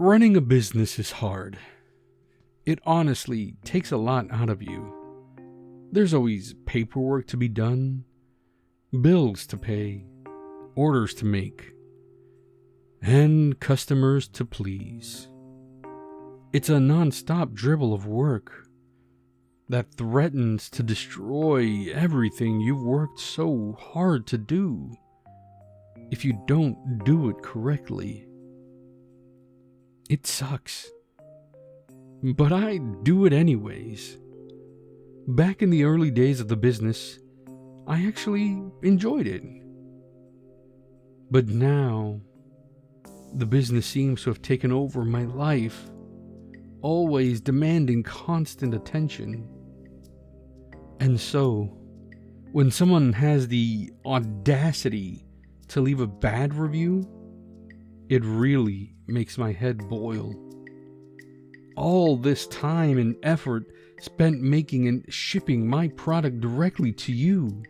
Running a business is hard. It honestly takes a lot out of you. There's always paperwork to be done, bills to pay, orders to make, and customers to please. It's a non-stop dribble of work that threatens to destroy everything you've worked so hard to do if you don't do it correctly. It sucks, but I do it anyways. Back in the early days of the business, I actually enjoyed it. But now, the business seems to have taken over my life, always demanding constant attention. And so, when someone has the audacity to leave a bad review, it really makes my head boil. All this time and effort spent making and shipping my product directly to you,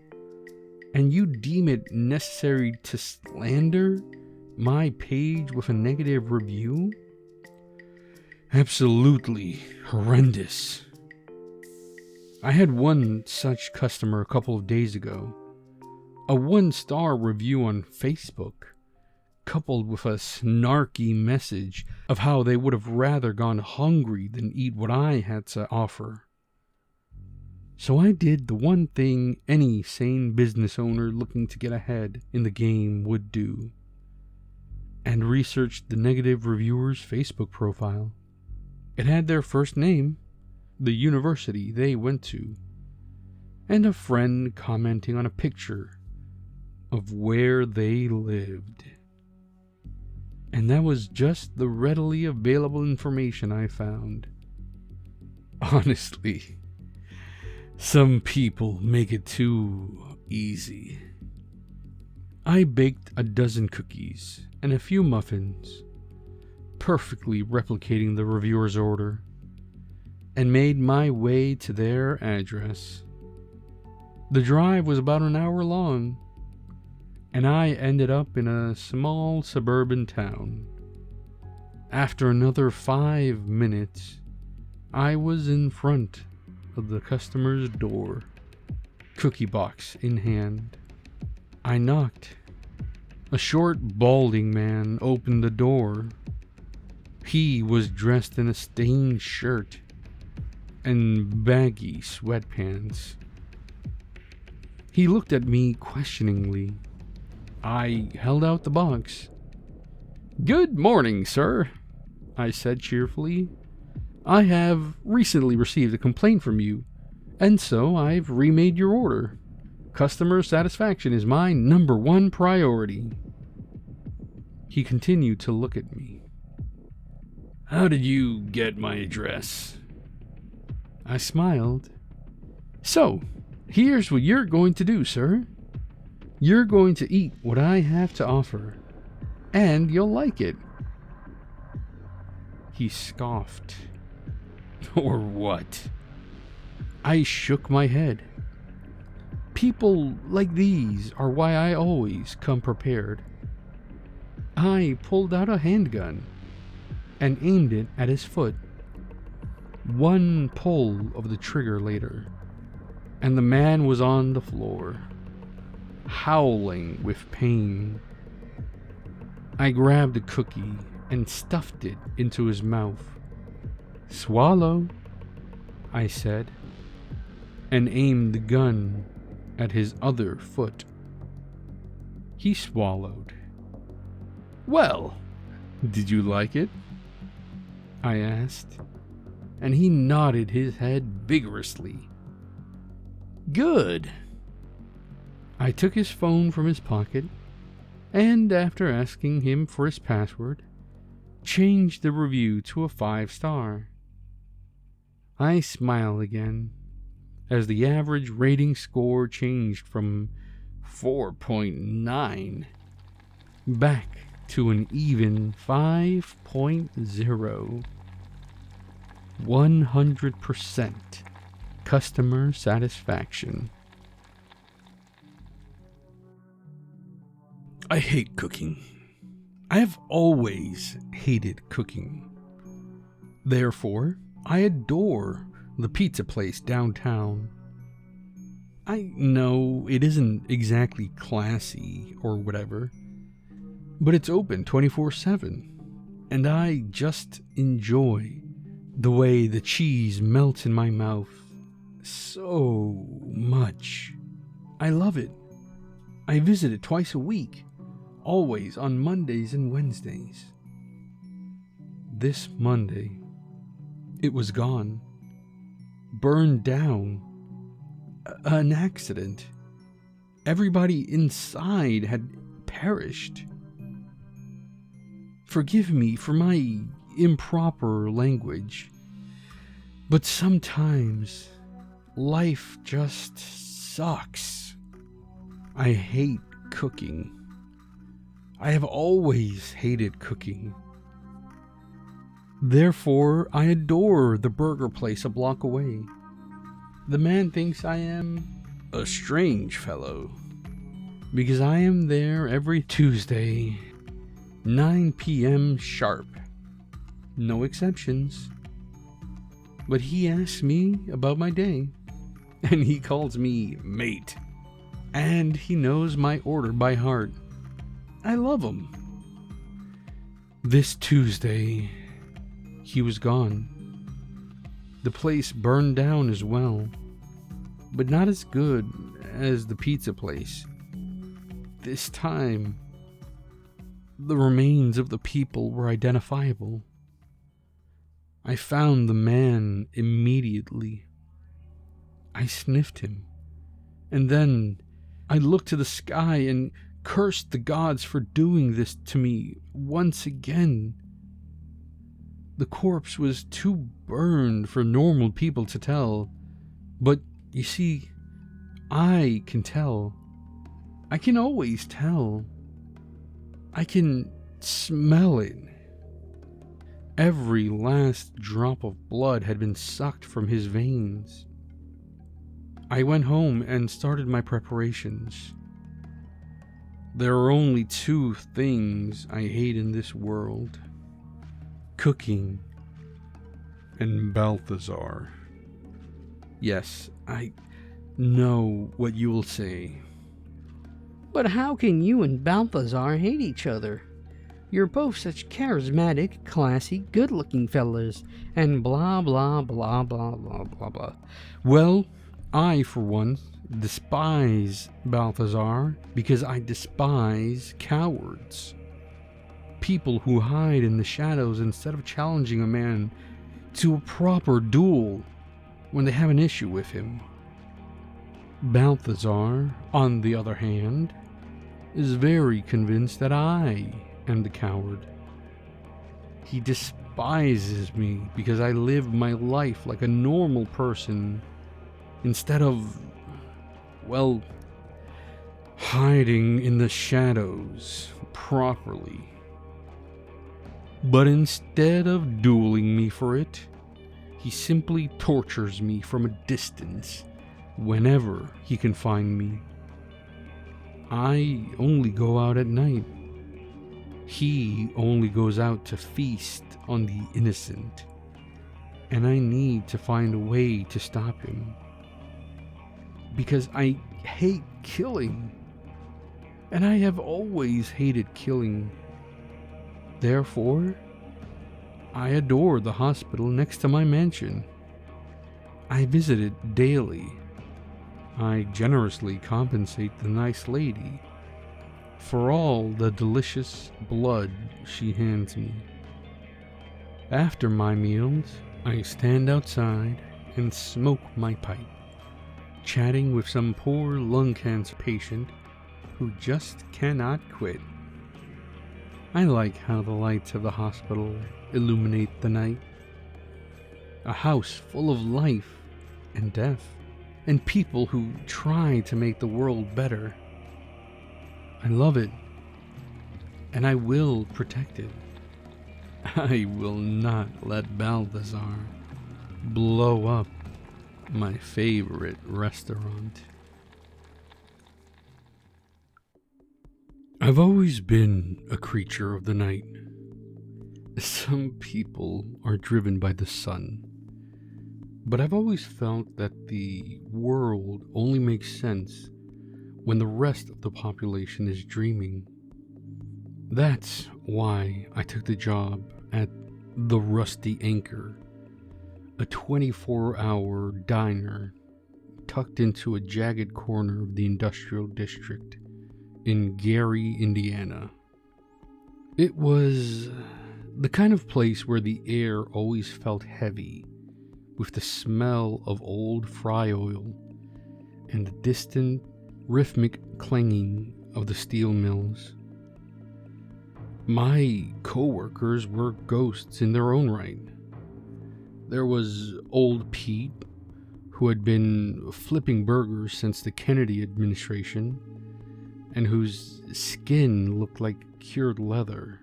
and you deem it necessary to slander my page with a negative review? Absolutely horrendous. I had one such customer a couple of days ago. A 1-star review on Facebook, coupled with a snarky message of how they would have rather gone hungry than eat what I had to offer. So I did the one thing any sane business owner looking to get ahead in the game would do, and researched the negative reviewer's Facebook profile. It had their first name, the university they went to, and a friend commenting on a picture of where they lived. And that was just the readily available information I found. Honestly, some people make it too easy. I baked a dozen cookies and a few muffins, perfectly replicating the reviewer's order, and made my way to their address. The drive was about an hour long, and I ended up in a small suburban town. After another 5 minutes, I was in front of the customer's door, cookie box in hand. I knocked. A short, balding man opened the door. He was dressed in a stained shirt and baggy sweatpants. He looked at me questioningly. I held out the box. "Good morning, sir," I said cheerfully. "I have recently received a complaint from you, and so I've remade your order. Customer satisfaction is my number one priority." He continued to look at me. "How did you get my address?" I smiled. "So, here's what you're going to do, sir. You're going to eat what I have to offer, and you'll like it." He scoffed. "Or what?" I shook my head. People like these are why I always come prepared. I pulled out a handgun and aimed it at his foot. One pull of the trigger later, and the man was on the floor, howling with pain. I grabbed a cookie and stuffed it into his mouth. "Swallow," I said, and aimed the gun at his other foot. He swallowed. "Well, did you like it?" I asked, and he nodded his head vigorously. "Good." I took his phone from his pocket, and after asking him for his password, changed the review to a 5-star. I smiled again, as the average rating score changed from 4.9 back to an even 5.0. 100% customer satisfaction. I hate cooking. I have always hated cooking. Therefore, I adore the pizza place downtown. I know it isn't exactly classy or whatever, but it's open 24/7, and I just enjoy the way the cheese melts in my mouth so much. I love it. I visit it twice a week, always on Mondays and Wednesdays. This Monday, it was gone, burned down, an accident. Everybody inside had perished. Forgive me for my improper language, but sometimes life just sucks. I hate cooking. I have always hated cooking. Therefore, I adore the burger place a block away. The man thinks I am a strange fellow, because I am there every Tuesday, 9 p.m. sharp. No exceptions. But he asks me about my day, and he calls me mate. And he knows my order by heart. I love him. This Tuesday, he was gone. The place burned down as well, but not as good as the pizza place. This time, the remains of the people were identifiable. I found the man immediately. I sniffed him, and then I looked to the sky and cursed the gods for doing this to me once again. The corpse was too burned for normal people to tell, but you see, I can tell. I can always tell. I can smell it. Every last drop of blood had been sucked from his veins. I went home and started my preparations. There are only two things I hate in this world: cooking and Balthazar. Yes, I know what you will say. But how can you and Balthazar hate each other? You're both such charismatic, classy, good-looking fellas, and blah blah blah blah blah blah blah. Well, I, for one, despise Balthazar because I despise cowards. People who hide in the shadows instead of challenging a man to a proper duel when they have an issue with him. Balthazar, on the other hand, is very convinced that I am the coward. He despises me because I live my life like a normal person instead of, well, hiding in the shadows properly. But instead of dueling me for it, he simply tortures me from a distance whenever he can find me. I only go out at night. He only goes out to feast on the innocent, and I need to find a way to stop him. Because I hate killing, and I have always hated killing. Therefore, I adore the hospital next to my mansion. I visit it daily. I generously compensate the nice lady for all the delicious blood she hands me. After my meals, I stand outside and smoke my pipe, chatting with some poor lung cancer patient who just cannot quit. I like how the lights of the hospital illuminate the night. A house full of life and death, and people who try to make the world better. I love it, and I will protect it. I will not let Balthazar blow up my favorite restaurant. I've always been a creature of the night. Some people are driven by the sun, but I've always felt that the world only makes sense when the rest of the population is dreaming. That's why I took the job at the Rusty Anchor, a 24-hour diner tucked into a jagged corner of the industrial district in Gary, Indiana. It was the kind of place where the air always felt heavy, with the smell of old fry oil and the distant, rhythmic clanging of the steel mills. My co-workers were ghosts in their own right. There was old Pete, who had been flipping burgers since the Kennedy administration, and whose skin looked like cured leather.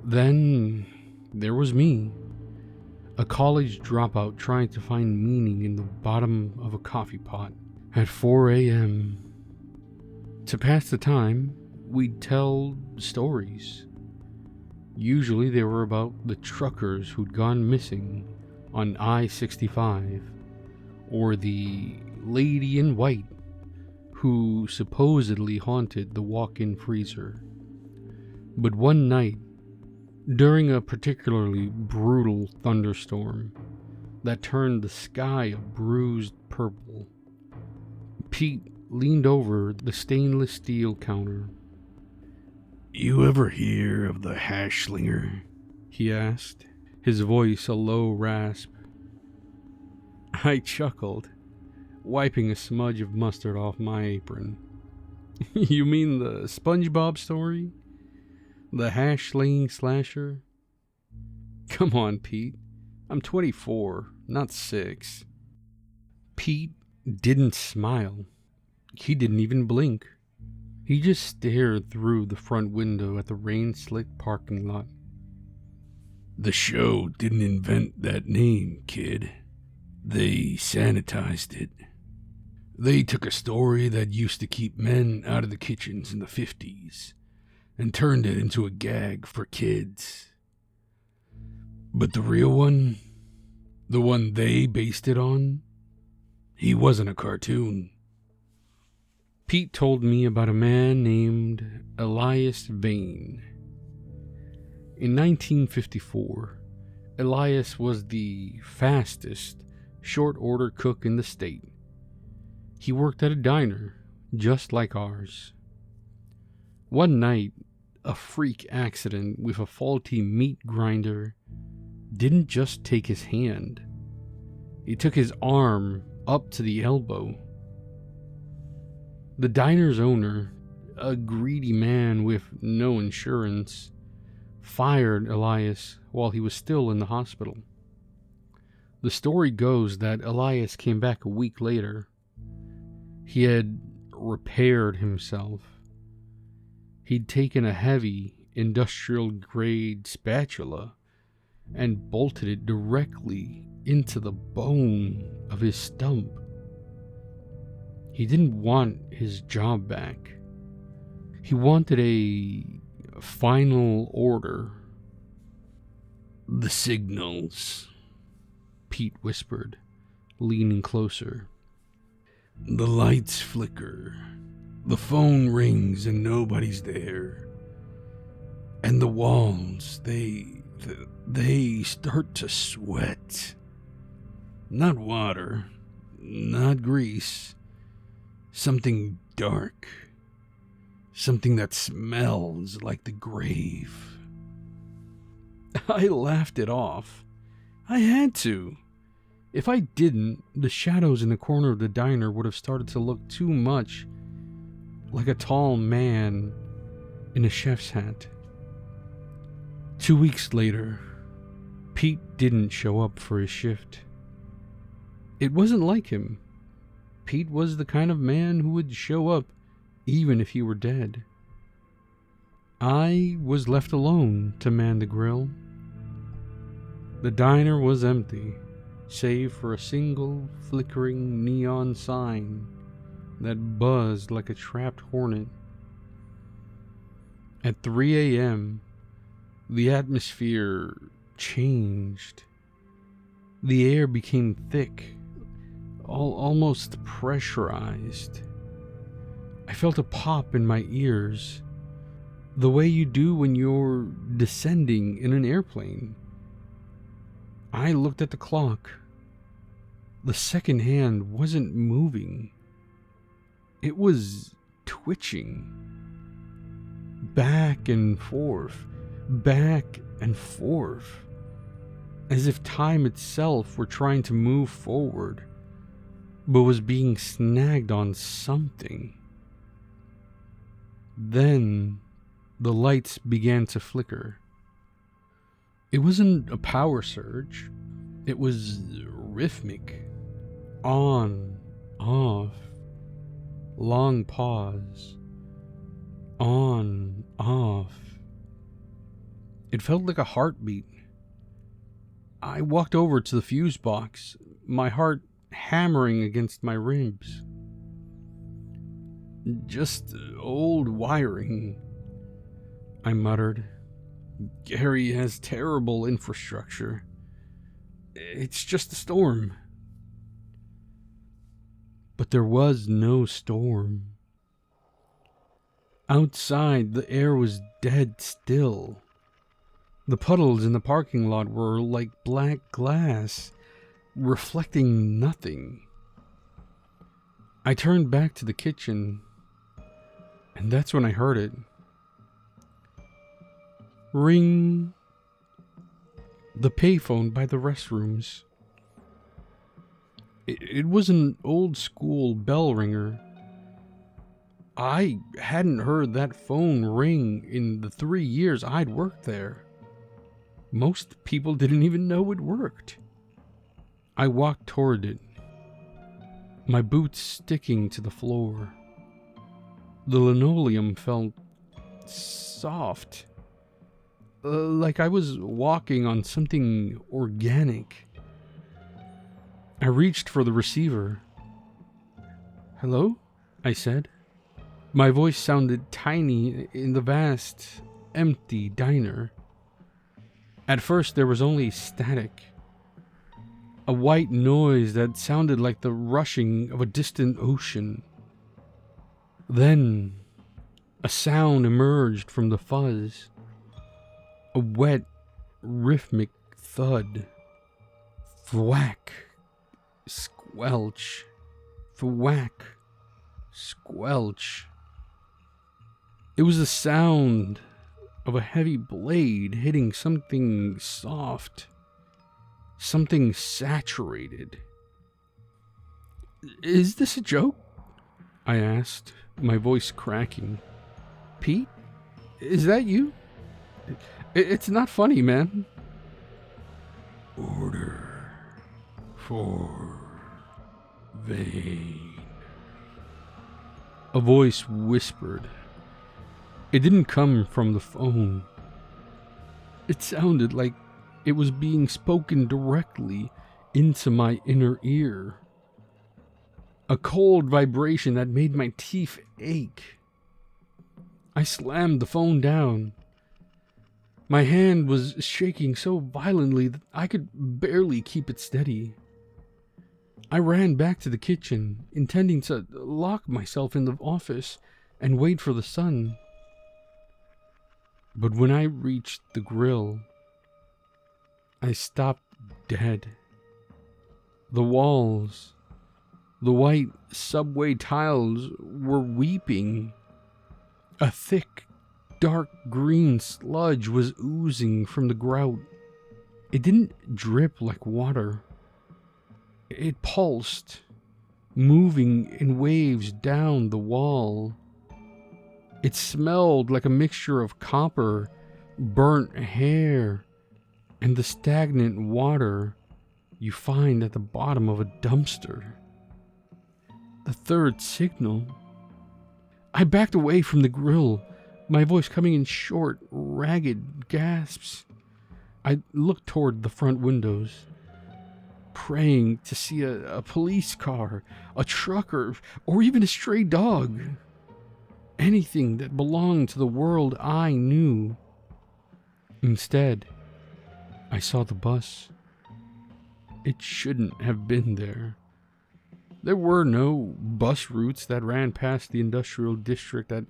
Then there was me, a college dropout trying to find meaning in the bottom of a coffee pot at 4 a.m. To pass the time, we'd tell stories. Usually they were about the truckers who'd gone missing on I-65, or the lady in white who supposedly haunted the walk-in freezer. But one night, during a particularly brutal thunderstorm that turned the sky a bruised purple, Pete leaned over the stainless steel counter. "You ever hear of the hash slinger?" he asked, his voice a low rasp. I chuckled, wiping a smudge of mustard off my apron. "You mean the SpongeBob story? The hash-slaying slasher?" "Come on, Pete. I'm 24, not 6. Pete didn't smile. He didn't even blink. He just stared through the front window at the rain-slicked parking lot. "The show didn't invent that name, kid. They sanitized it. They took a story that used to keep men out of the kitchens in the 50s and turned it into a gag for kids. But the real one, the one they based it on, he wasn't a cartoon." Pete told me about a man named Elias Vane. In 1954, Elias was the fastest short-order cook in the state. He worked at a diner, just like ours. One night, a freak accident with a faulty meat grinder didn't just take his hand. It took his arm up to the elbow. The diner's owner, a greedy man with no insurance, fired Elias while he was still in the hospital. The story goes that Elias came back a week later. He had repaired himself. He'd taken a heavy, industrial-grade spatula and bolted it directly into the bone of his stump. He didn't want his job back. He wanted a final order. "The signals," Pete whispered, leaning closer. "The lights flicker. The phone rings and nobody's there. And the walls, they start to sweat. Not water, not grease. Something dark. Something that smells like the grave." I laughed it off. I had to. If I didn't, the shadows in the corner of the diner would have started to look too much like a tall man in a chef's hat. 2 weeks later, Pete didn't show up for his shift. It wasn't like him. Pete was the kind of man who would show up even if he were dead. I was left alone to man the grill. The diner was empty, save for a single flickering neon sign that buzzed like a trapped hornet. At 3 a.m., the atmosphere changed. The air became thick, almost pressurized. I felt a pop in my ears, the way you do when you're descending in an airplane. I looked at the clock. The second hand wasn't moving. It was twitching. Back and forth, as if time itself were trying to move forward, but was being snagged on something. Then the lights began to flicker. It wasn't a power surge. It was rhythmic. On, off, long pause. On, off. It felt like a heartbeat. I walked over to the fuse box, my heart hammering against my ribs. "Just old wiring," I muttered. "Gary has terrible infrastructure. It's just a storm." But there was no storm. Outside, the air was dead still. The puddles in the parking lot were like black glass, reflecting nothing. I turned back to the kitchen, and that's when I heard it. Ring. The payphone by the restrooms. It was an old school bell ringer. I hadn't heard that phone ring in the 3 years I'd worked there. Most people didn't even know it worked. I walked toward it, my boots sticking to the floor. The linoleum felt soft, like I was walking on something organic. I reached for the receiver. "Hello?" I said. My voice sounded tiny in the vast, empty diner. At first, there was only static. A white noise that sounded like the rushing of a distant ocean. Then, a sound emerged from the fuzz. A wet, rhythmic thud. Thwack, squelch, thwack, squelch. It was the sound of a heavy blade hitting something soft, something saturated. "Is this a joke?" I asked, my voice cracking. "Pete, is that you? It's not funny, man." "Order for Vane," a voice whispered. It didn't come from the phone. It sounded like it was being spoken directly into my inner ear. A cold vibration that made my teeth ache. I slammed the phone down. My hand was shaking so violently that I could barely keep it steady. I ran back to the kitchen, intending to lock myself in the office and wait for the sun. But when I reached the grill, I stopped dead. The walls, the white subway tiles were weeping. A thick, dark green sludge was oozing from the grout. It didn't drip like water. It pulsed, moving in waves down the wall. It smelled like a mixture of copper, burnt hair, and the stagnant water you find at the bottom of a dumpster. The third signal. I backed away from the grill, my voice coming in short, ragged gasps. I looked toward the front windows, praying to see a police car, a truck, or even a stray dog. anything that belonged to the world I knew. Instead, I saw the bus. It shouldn't have been there. There were no bus routes that ran past the industrial district at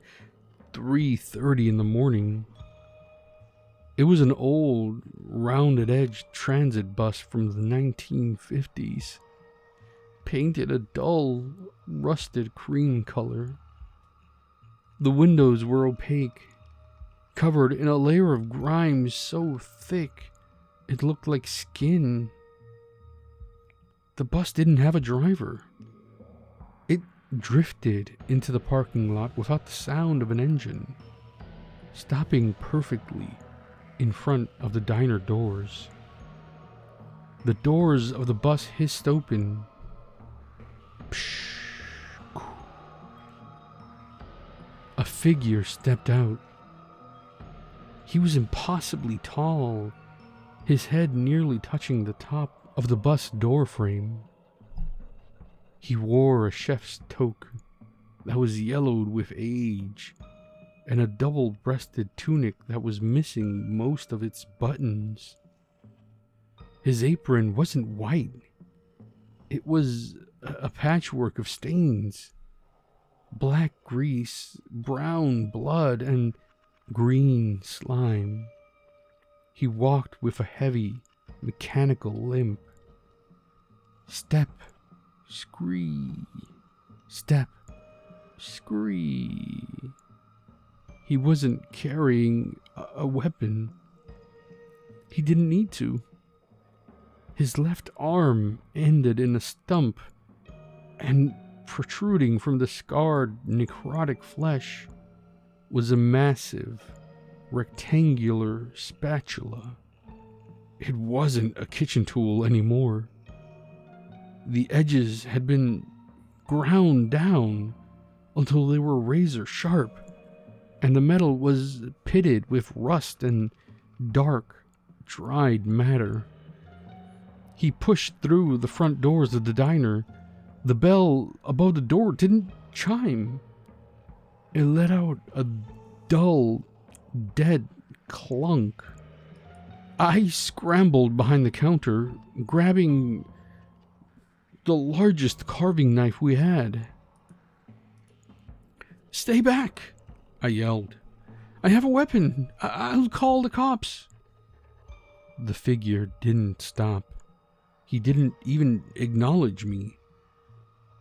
3:30 in the morning. It was an old, rounded-edged transit bus from the 1950s, painted a dull, rusted cream color. The windows were opaque, covered in a layer of grime so thick it looked like skin. The bus didn't have a driver. It drifted into the parking lot without the sound of an engine, stopping perfectly in front of the diner doors. The doors of the bus hissed open. A figure stepped out. He was impossibly tall, his head nearly touching the top of the bus door frame. He wore a chef's toque that was yellowed with age, and a double-breasted tunic that was missing most of its buttons. His apron wasn't white. It was a patchwork of stains. Black grease, brown blood, and green slime. He walked with a heavy, mechanical limp. Step, scree. Step, scree. He wasn't carrying a weapon. He didn't need to. His left arm ended in a stump, and protruding from the scarred, necrotic flesh was a massive, rectangular spatula. It wasn't a kitchen tool anymore. The edges had been ground down until they were razor sharp, and the metal was pitted with rust and dark, dried matter. He pushed through the front doors of the diner. The bell above the door didn't chime. It let out a dull, dead clunk. I scrambled behind the counter, grabbing the largest carving knife we had. "Stay back!" I yelled. "I have a weapon. I'll call the cops." The figure didn't stop. He didn't even acknowledge me.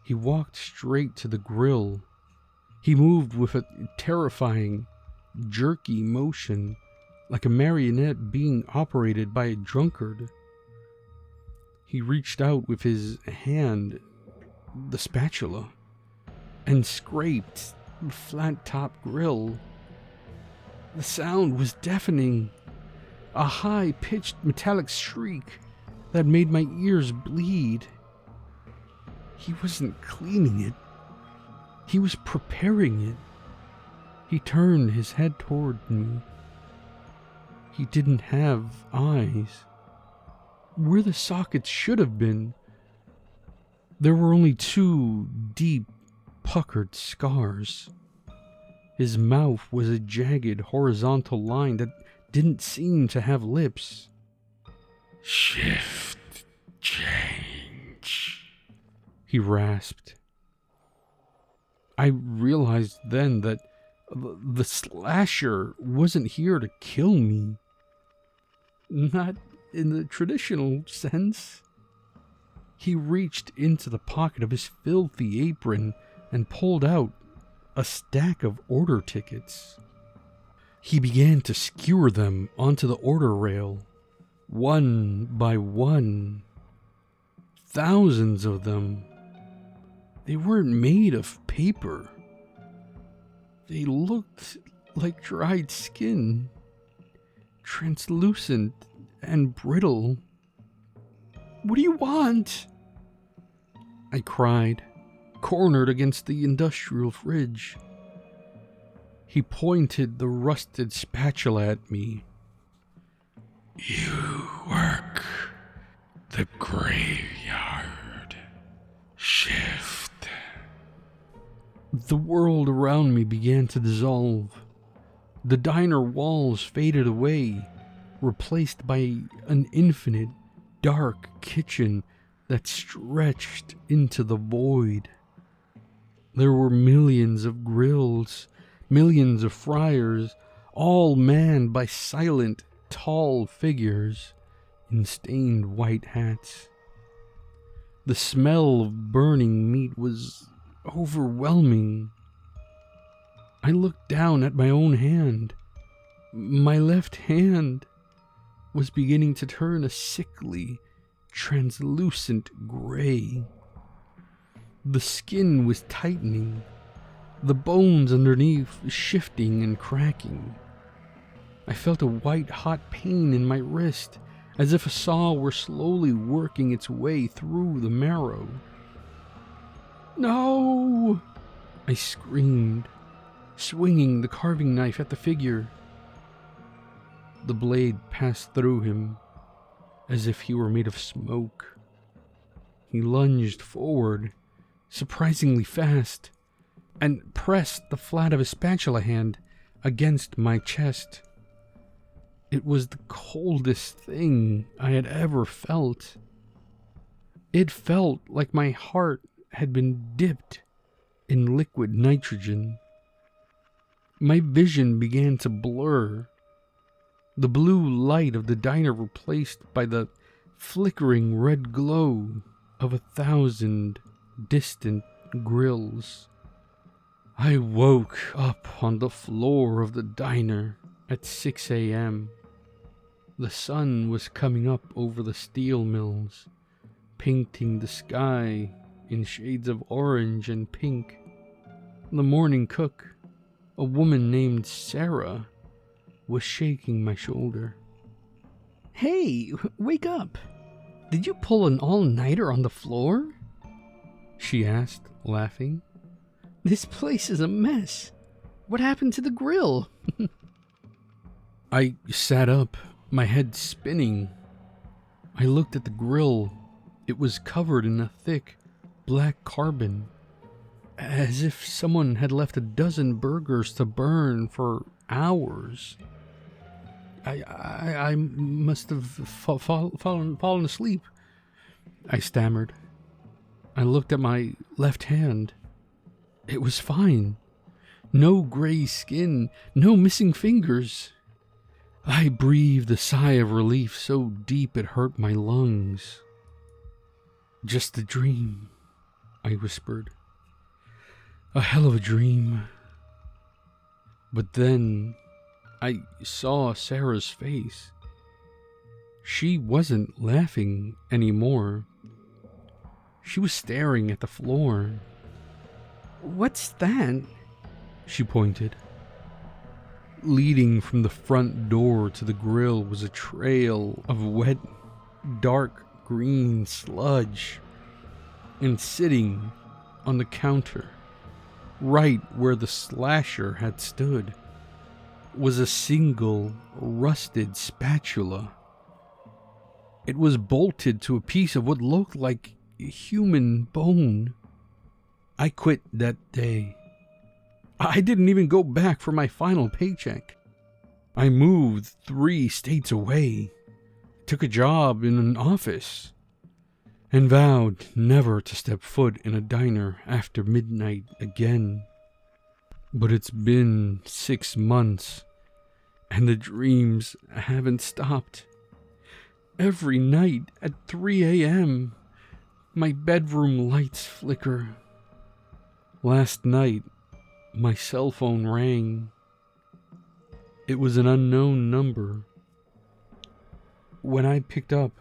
He walked straight to the grill. He moved with a terrifying, jerky motion, like a marionette being operated by a drunkard. He reached out with his hand, the spatula, and scraped the flat-top grill. The sound was deafening, a high-pitched metallic shriek that made my ears bleed. He wasn't cleaning it. He was preparing it. He turned his head toward me. He didn't have eyes. Where the sockets should have been, there were only two deep, puckered scars. His mouth was a jagged, horizontal line that didn't seem to have lips. "Shift change," he rasped. I realized then that the slasher wasn't here to kill me. Not in the traditional sense. He reached into the pocket of his filthy apron and pulled out a stack of order tickets. He began to skewer them onto the order rail, one by one. Thousands of them. They weren't made of paper. They looked like dried skin, translucent and brittle. "What do you want?" I cried, cornered against the industrial fridge. He pointed the rusted spatula at me. "You work the graveyard shift." The world around me began to dissolve. The diner walls faded away, replaced by an infinite, dark kitchen that stretched into the void. There were millions of grills, millions of fryers, all manned by silent, tall figures in stained white hats. The smell of burning meat was overwhelming. I looked down at my own hand. My left hand was beginning to turn a sickly, translucent gray. The skin was tightening, the bones underneath shifting and cracking. I felt a white-hot pain in my wrist, as if a saw were slowly working its way through the marrow. "No!" I screamed, swinging the carving knife at the figure. The blade passed through him, as if he were made of smoke. He lunged forward, surprisingly fast, and pressed the flat of his spatula hand against my chest. It was the coldest thing I had ever felt. It felt like my heart had been dipped in liquid nitrogen. My vision began to blur. The blue light of the diner replaced by the flickering red glow of 1,000 distant grills. I woke up on the floor of the diner at 6 a.m. The sun was coming up over the steel mills, painting the sky in shades of orange and pink. The morning cook, a woman named Sarah, was shaking my shoulder. "Hey, wake up! Did you pull an all-nighter on the floor?" she asked, laughing. "This place is a mess. What happened to the grill?" I sat up, my head spinning. I looked at the grill. It was covered in a thick, black carbon, as if someone had left a dozen burgers to burn for hours. I must have fallen asleep, I stammered. I looked at my left hand. It was fine. No gray skin, no missing fingers. I breathed a sigh of relief so deep it hurt my lungs. "Just a dream," I whispered. "A hell of a dream." But then I saw Sarah's face. She wasn't laughing anymore. She was staring at the floor. "What's that?" She pointed. Leading from the front door to the grill was a trail of wet, dark green sludge. And sitting on the counter, right where the slasher had stood, was a single rusted spatula. It was bolted to a piece of what looked like human bone. I quit that day. I didn't even go back for my final paycheck. I moved 3 states away, took a job in an office, and vowed never to step foot in a diner after midnight again. But it's been 6 months, and the dreams haven't stopped. Every night at 3 a.m., my bedroom lights flicker. Last night, my cell phone rang. It was an unknown number. When I picked up,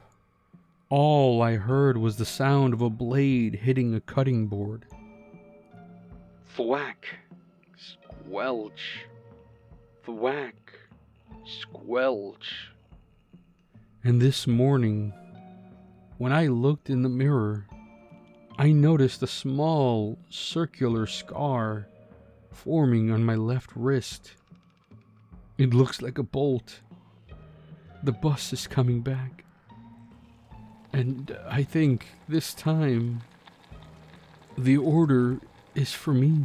all I heard was the sound of a blade hitting a cutting board. Thwack, squelch, thwack, squelch. And this morning, when I looked in the mirror, I noticed a small circular scar forming on my left wrist. It looks like a bolt. The bus is coming back. And I think this time, the order is for me.